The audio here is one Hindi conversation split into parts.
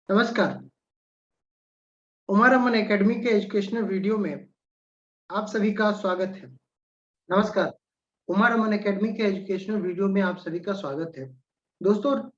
नमस्कार। उमर अमन एकेडमी के एजुकेशनल वीडियो में आप सभी का स्वागत है। नमस्कार। उमर अमन एकेडमी के एजुकेशनल वीडियो में आप सभी का स्वागत है। दोस्तों,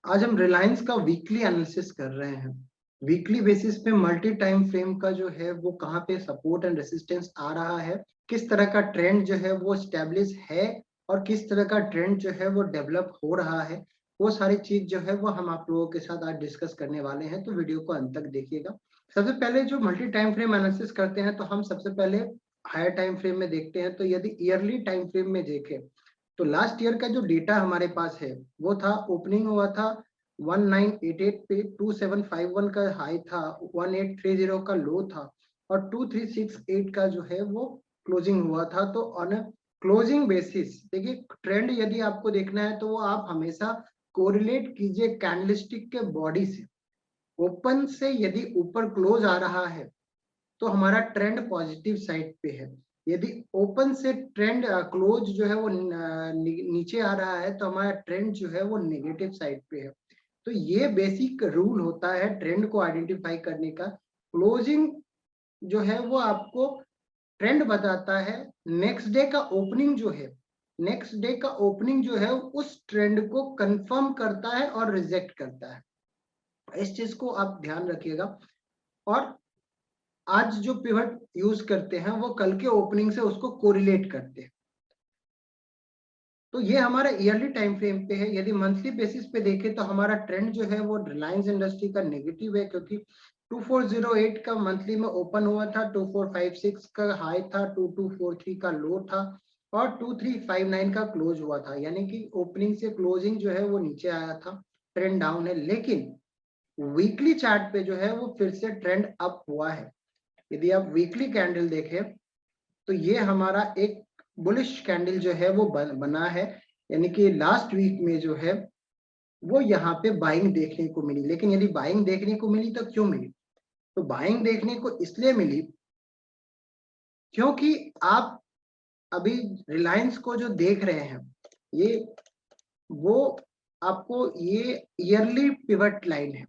आज हम रिलायंस का वीकली एनालिसिस कर रहे हैं। वीकली बेसिस पे मल्टी टाइम फ्रेम का जो है वो कहाँ पे सपोर्ट एंड रेसिस्टेंस आ रहा है, किस तरह का ट्रेंड जो है वो स्टैब्लिश है और किस तरह का ट्रेंड जो है वो डेवलप हो रहा है, वो सारी चीज जो है वो हम आप लोगों के साथ आज डिस्कस करने वाले हैं। तो वीडियो को अंत तक देखिएगा। सबसे पहले जो मल्टी टाइम फ्रेम एनालिसिस करते हैं तो हम सबसे पहले हायर टाइम फ्रेम में देखते हैं। तो यदि ईयरली टाइम फ्रेम में देखें तो लास्ट ईयर का जो डेटा हमारे पास है वो था, ओपनिंग हुआ था 1988 पे, 2751 का हाई था, 1830 का लो था और 2368 का जो है वो क्लोजिंग हुआ था। तो ऑन क्लोजिंग बेसिस देखिए, ट्रेंड यदि आपको देखना है तो वो आप हमेशा कोरिलेट कीजिए कैंडलस्टिक के बॉडी से। ओपन से यदि ऊपर क्लोज आ रहा है तो हमारा ट्रेंड पॉजिटिव साइड पे है। यदि ओपन से ट्रेंड क्लोज जो है वो नीचे आ रहा है तो हमारा ट्रेंड जो है वो नेगेटिव साइड पे है। तो ये बेसिक रूल होता है ट्रेंड को आइडेंटिफाई करने का। क्लोजिंग जो है वो आपको ट्रेंड बताता है। नेक्स्ट डे का ओपनिंग जो है, नेक्स्ट डे का ओपनिंग जो है उस ट्रेंड को कंफर्म करता है और रिजेक्ट करता है। इस चीज को आप ध्यान रखिएगा। और आज जो पिवट यूज करते हैं वो कल के ओपनिंग से उसको कोरिलेट करते हैं। तो ये हमारा ईयरली टाइम फ्रेम पे है। यदि मंथली बेसिस पे देखें तो हमारा ट्रेंड जो है वो रिलायंस इंडस्ट्री का नेगेटिव है, क्योंकि 2408 का मंथली में ओपन हुआ था, 2456 का हाई था, 2243 का लो था और 2359 का क्लोज हुआ था। यानी कि ओपनिंग से क्लोजिंग जो है वो नीचे आया था, ट्रेंड डाउन है। लेकिन वीकली चार्ट पे जो है वो फिर से ट्रेंड अप हुआ है। यदि आप वीकली कैंडल देखें तो ये हमारा एक बुलिश कैंडल जो है वो बना है। यानी कि लास्ट वीक में जो है वो यहाँ पे बाइंग देखने को मिली। लेकिन यदि बाइंग देखने को मिली तो क्यों मिली? तो बाइंग देखने को इसलिए मिली क्योंकि आप अभी रिलायंस को जो देख रहे हैं ये वो आपको ये ईयरली पिवट लाइन है।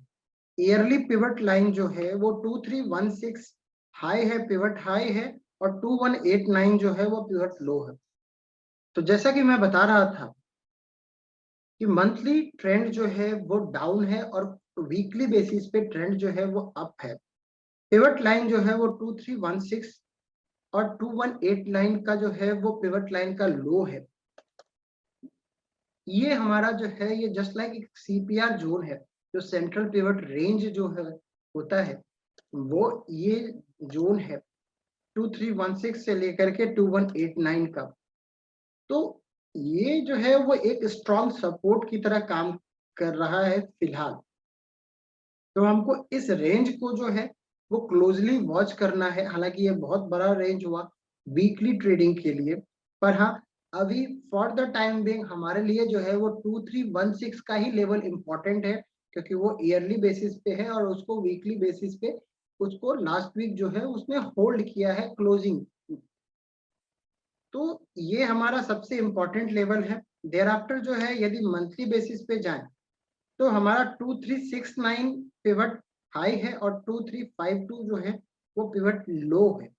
ईयरली पिवट लाइन जो है वो 2316 हाई है, पिवट हाई है और 2189 जो है वो पिवट लो है। तो जैसा कि मैं बता रहा था कि मंथली ट्रेंड जो है वो डाउन है और वीकली बेसिस पे ट्रेंड जो है वो अप है। पिवट लाइन जो है वो 2316 और 2189 का जो है वो पिवट लाइन का लो है। ये हमारा जो है ये जस्ट लाइक एक सीपीआर जोन है। जो सेंट्रल पिवट रेंज जो है होता है वो ये जोन है 2316 से लेकर के 2189 का। तो ये जो है वो एक स्ट्रॉन्ग सपोर्ट की तरह काम कर रहा है फिलहाल। तो हमको इस रेंज को जो है वो क्लोजली वॉच करना है। हालांकि ये बहुत बड़ा रेंज हुआ वीकली ट्रेडिंग के लिए, पर हाँ, अभी फॉर द टाइम बिंग हमारे लिए जो है वो 2316 का ही लेवल इंपॉर्टेंट है, क्योंकि वो ईयरली बेसिस पे है और उसको वीकली बेसिस पे उसको लास्ट वीक जो है उसने होल्ड किया है क्लोजिंग। तो ये हमारा सबसे इम्पोर्टेंट लेवल है। देयर आफ्टर जो है यदि मंथली बेसिस पे जाएं तो हमारा 2369 पिवट हाई है और 2352 जो है वो पिवट लो है।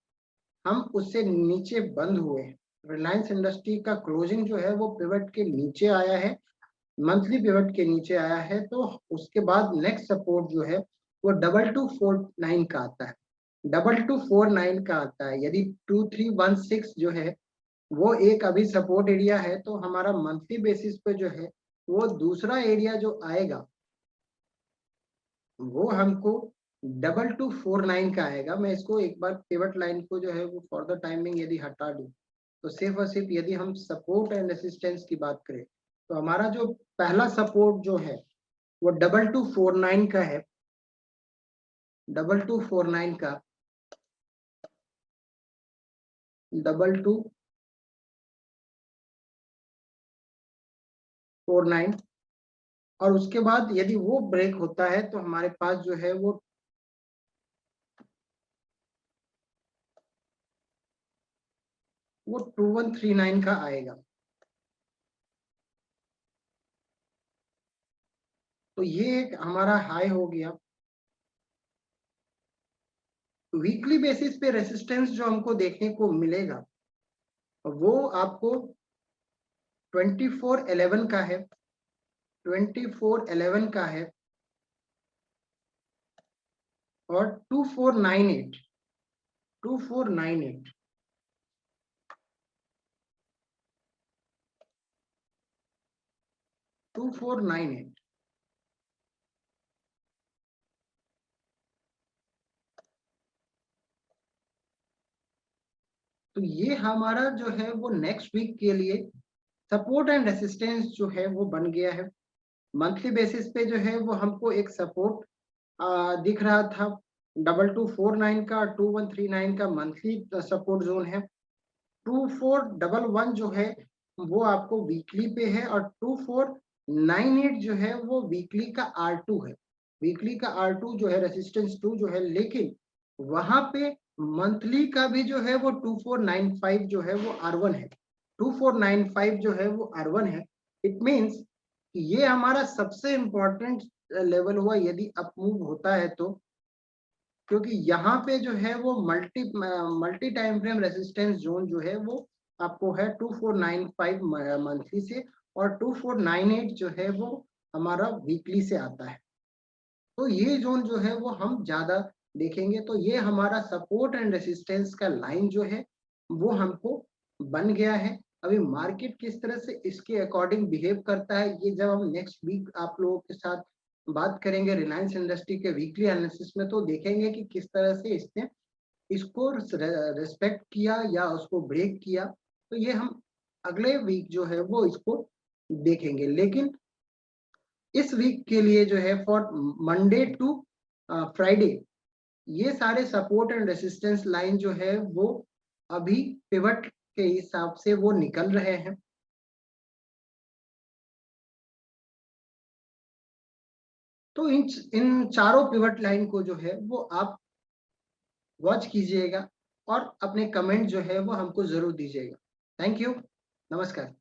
हम उससे नीचे बंद हुए हैं। रिलायंस इंडस्ट्री का क्लोजिंग जो है वो पिवट के नीचे आया है, मंथली पिवट के नीचे आया है। तो उसके बाद नेक्स्ट सपोर्ट जो है वो 2249 का आता है, 2249 का आता है। यदि 2316 जो है वो एक अभी सपोर्ट एरिया है, तो हमारा मंथली बेसिस पे जो है वो दूसरा एरिया जो आएगा वो हमको 2249 का आएगा। मैं इसको एक बार पिवट लाइन को जो है वो फॉर द टाइमिंग यदि हटा दूं तो सिर्फ और सिर्फ यदि हम सपोर्ट एंड रेसिस्टेंस की बात करें तो हमारा जो पहला सपोर्ट जो है वो 2249 का है, 2249 का, 2249। और उसके बाद यदि वो ब्रेक होता है तो हमारे पास जो है वो 2139 का आएगा। तो ये एक हमारा हाई हो गया। वीकली बेसिस पे रेसिस्टेंस जो हमको देखने को मिलेगा वो आपको 2411 का है, 2411 का है और 2498, 2498, तो ये हमारा जो है वो नेक्स्ट वीक के लिए सपोर्ट एंड रेसिस्टेंस जो है वो बन गया है। मंथली बेसिस पे जो है वो हमको एक सपोर्ट दिख रहा था 2249 का, 2139 का मंथली सपोर्ट जोन है। 2411 जो है वो आपको वीकली पे है और 2498 जो है वो वीकली का R2 है। वीकली का R2 जो है रेसिस्टेंस 2 जो है, लेकिन वहां पे मंथली का भी जो है वो 2495 जो है वो R1 है। 2495 जो है वो R1 है। इट मींस ये हमारा सबसे इंपॉर्टेंट लेवल हुआ यदि अप मूव होता है तो, क्योंकि यहाँ पे जो है वो multi time frame resistance zone जो है वो आपको है 2495 मंथली से और 2498 जो है वो हमारा वीकली से आता है। तो ये जोन जो है वो हम ज्यादा देखेंगे। तो ये हमारा सपोर्ट एंड रेसिस्टेंस का लाइन जो है वो हमको बन गया है। अभी मार्केट किस तरह से इसके अकॉर्डिंग बिहेव करता है ये जब हम नेक्स्ट वीक आप लोगों के साथ बात करेंगे रिलायंस इंडस्ट्री के वीकली एनालिसिस में, तो देखेंगे कि किस तरह से इसने इसको रेस्पेक्ट किया या उसको ब्रेक किया। तो ये हम अगले वीक जो है वो इसको देखेंगे। लेकिन इस वीक के लिए जो है फॉर मंडे टू फ्राइडे ये सारे सपोर्ट एंड रेसिस्टेंस लाइन जो है वो अभी पिवट के हिसाब से वो निकल रहे हैं। तो इन चारों पिवट लाइन को जो है वो आप वॉच कीजिएगा और अपने कमेंट जो है वो हमको जरूर दीजिएगा। थैंक यू, नमस्कार।